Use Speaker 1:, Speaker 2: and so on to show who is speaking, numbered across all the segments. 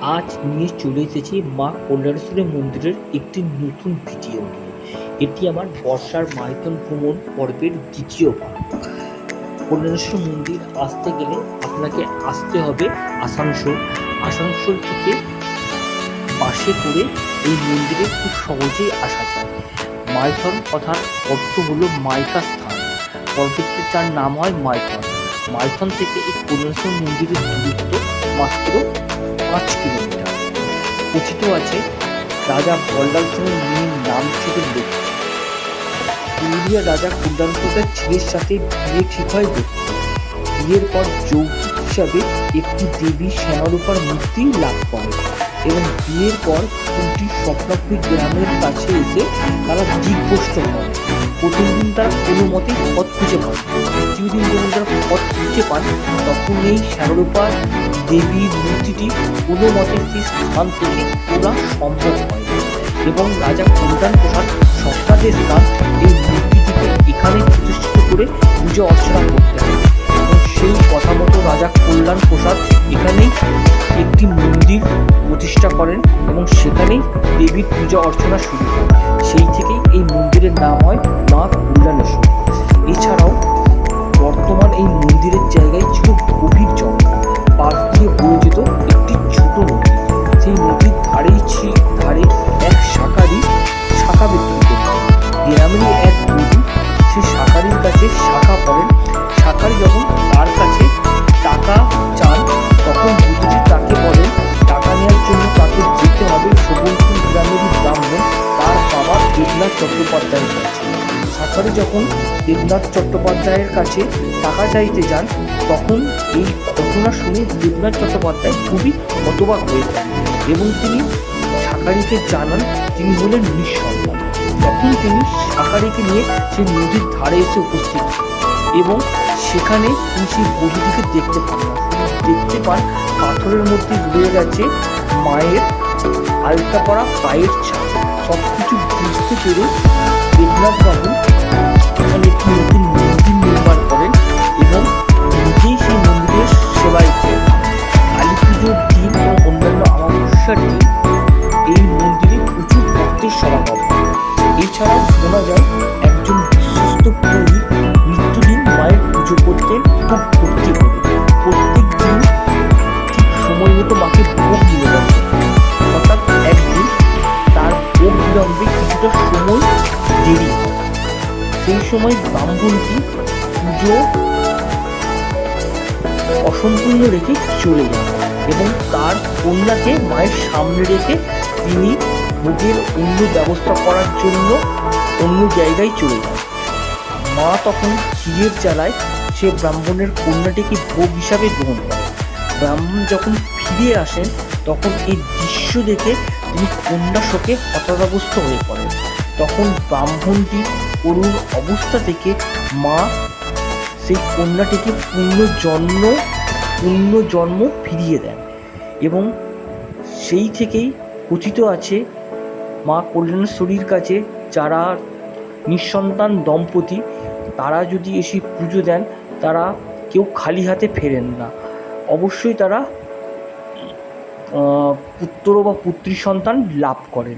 Speaker 1: আজ নিয়ে চলে এসেছি মা কল্যাণেশ্বরী মন্দিরের একটি নতুন ভিডিও নিয়ে। এটি আমার বর্ষার মাইথন ভ্রমণ পর্বের দ্বিতীয় ভাগ। কল্যাণেশ্বর মন্দির আসতে গেলে আপনাকে আসতে হবে আসানসোল। আসানসোল থেকে বাসে করে এই মন্দিরে খুব সহজেই আসা যায়। মাইথন কথার অর্থ হলো মাইকা স্থান, পর্বতের যার নাম হয় মাইথন। মাইথন থেকে এই কল্যাণেশ্বর মন্দিরের দূরত্ব মাত্র 5 কিলোমিটার। কথিত আছে রাজা বল্লাল সেনের মেয়ের নাম ছিল লক্ষ্মী। পুরুলিয়া রাজা কল্যাণ প্রসাদ ছেলের সাথে বিয়ে ঠিক হয় লক্ষ্মী। বিয়ের পর যৌতুক হিসাবে একটি দেবী শ্যামারূপার মূর্তি লাভ করে এবং বিয়ের পর কুলটি স্বপ্নাপুরী গ্রামের কাছে এসে তারা দিগ্ভ্রষ্ট হয়। প্রথম দিন তারা কোনো মতেই পথ খুঁজে পান। দ্বিতীয় দিন যখন তারা পথ খুঁজে পান তখন এই শ্যামারূপার দেবীর মূর্তিটি কোনো মতে সেই স্থান থেকে তোলা সম্ভব হয় এবং রাজা কল্যাণ প্রসাদ স্বপ্নাদেশ দান এই মূর্তিটিকে এখানে প্রতিষ্ঠিত করে পুজো অর্চনা করতে হয় এবং সেই কথা মতো রাজা কল্যাণ প্রসাদ এখানেই একটি মন্দির প্রতিষ্ঠা করেন এবং সেখানেই দেবীর পূজা অর্চনা শুরু হয়। সেই থেকেই এই মন্দিরের নাম হয় মা কল্যাণেশ্বরী। এছাড়াও বর্তমান এই মন্দিরের জায়গায় ছিল গভীর জঙ্গল, পাশ দিয়ে বয়ে যেত একটি ছোট নদী। সেই নদীর ধারে এক শাখা বিক্রি করত। গ্রামেরই এক বধূ সেই শাখারির কাছে শাখা পড়েন। শাখারি যখন তার কাছে টাকা চান তখন বধূটি তাকে বলেন টাকা নেওয়ার জন্য তাকে যেতে হবে সবলপুর গ্রামেরই ব্রাহ্মণ তার বাবা দেবনাথ চট্টোপাধ্যায়ের কাছে। শাখারি যখন দেবনাথ চট্টোপাধ্যায়ের কাছে টাকা চাইতে যান তখন এই ঘটনা শুনে দেবনাথ চট্টোপাধ্যায় খুবই হতবাক হয়ে যান এবং তিনি শাখারিকে জানান তিনি হলেন নিঃসন্তান। তখন তিনি শাখারিকে নিয়ে সেই নদীর ধারে এসে উপস্থিত এবং সেখানে তিনি সেই বধূটিকে দেখতে পান না, দেখতে পান পাথরের মধ্যে রয়ে গেছে মায়ের আলতা পরা পায়ের ছাপ। সব কিছু বুঝতে পেরে দেবনাথ বাবু এখানে একটি নতুন মন্দির নির্মাণ করেন এবং নিজেই সেই মন্দিরের সেবায় করেন। কালী পুজোর দিন এবং অন্যান্য অমাবস্যার দিন এই মন্দিরে প্রচুর ভক্তের সমাগম। এছাড়াও শোনা যায় একজন বিশ্বস্ত পুরোহিত নিত্যদিন মায়ের পুজো করতেন খুব ভক্তি করে। প্রত্যেক দিন ঠিক সময় মতো মাকে ভোগ নিবেদন করতেন। হঠাৎ একদিন তার ভোগ বিলম্বে কিছুটা সময় দেরি হয়। সেই সময় ব্রাহ্মণটি পুজো অসম্পূর্ণ রেখে চলে যান এবং তার কন্যাকে মায়ের সামনে রেখে তিনি ভোগের অন্য ব্যবস্থা করার জন্য অন্য জায়গায় চলে যান। মা তখন ক্ষীরের জ্বালায় সে ব্রাহ্মণের কন্যাটিকে ভোগ হিসাবে গ্রহণ করে। ব্রাহ্মণ যখন ফিরে আসেন তখন এই দৃশ্য দেখে তিনি কন্যা শোকে হতাশাগ্রস্ত হয়ে পড়েন। তখন ব্রাহ্মণটি করুণ অবস্থা থেকে মা সেই কন্যাটিকে পুনর্জন্ম ফিরিয়ে দেন এবং সেই থেকেই কথিত আছে মা কল্যাণেশ্বরীর কাছে যারা নিঃসন্তান দম্পতি তারা যদি এসে পুজো দেন তারা কেউ খালি হাতে ফেরেন না, অবশ্যই তারা পুত্র বা পুত্রী সন্তান লাভ করেন।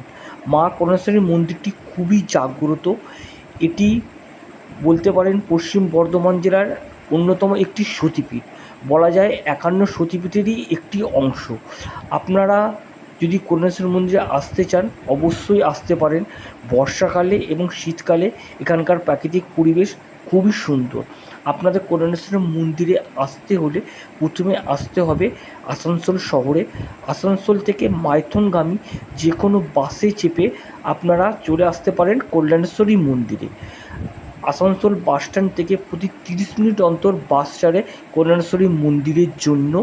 Speaker 1: মা কল্যাণেশ্বরী মন্দিরটি খুবই জাগ্রত। এটি বলতে পারেন পশ্চিম বর্ধমান জেলার অন্যতম একটি সতীপীঠ, বলা যায় 51 সতীপীঠেরই একটি অংশ। আপনারা যদি কল্যাণেশ্বরী মন্দিরে আসতে চান অবশ্যই আসতে পারেন। বর্ষাকালে এবং শীতকালে এখানকার প্রাকৃতিক পরিবেশ খুবই সুন্দর। আপনাদের কল্যাণেশ্বরী মন্দিরে আসতে হলে প্রথমে আসতে হবে আসানসোল শহরে। আসানসোল থেকে মাইথনগামী যে কোনো বাসে চেপে আপনারা চলে আসতে পারেন কল্যাণেশ্বরী মন্দিরে। আসানসোল বাসস্ট্যান্ড থেকে প্রতি 30 মিনিট অন্তর বাস ছাড়ে কল্যাণেশ্বরী মন্দিরের জন্য।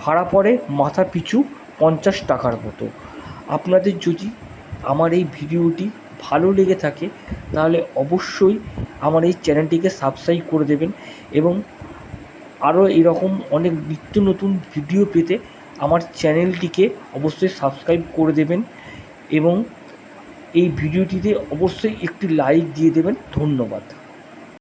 Speaker 1: ভাড়া পড়ে মাথা পিছু 50 টাকার মতো। আপনাদের যদি আমার এই ভিডিওটি ভালো লেগে থাকে তাহলে অবশ্যই আমার এই চ্যানেলটিকে সাবস্ক্রাইব করে দেবেন এবং আরও এরকম অনেক নিত্য নতুন ভিডিও পেতে আমার চ্যানেলটিকে অবশ্যই সাবস্ক্রাইব করে দেবেন এবং এই ভিডিওটিতে অবশ্যই একটি লাইক দিয়ে দেবেন। ধন্যবাদ।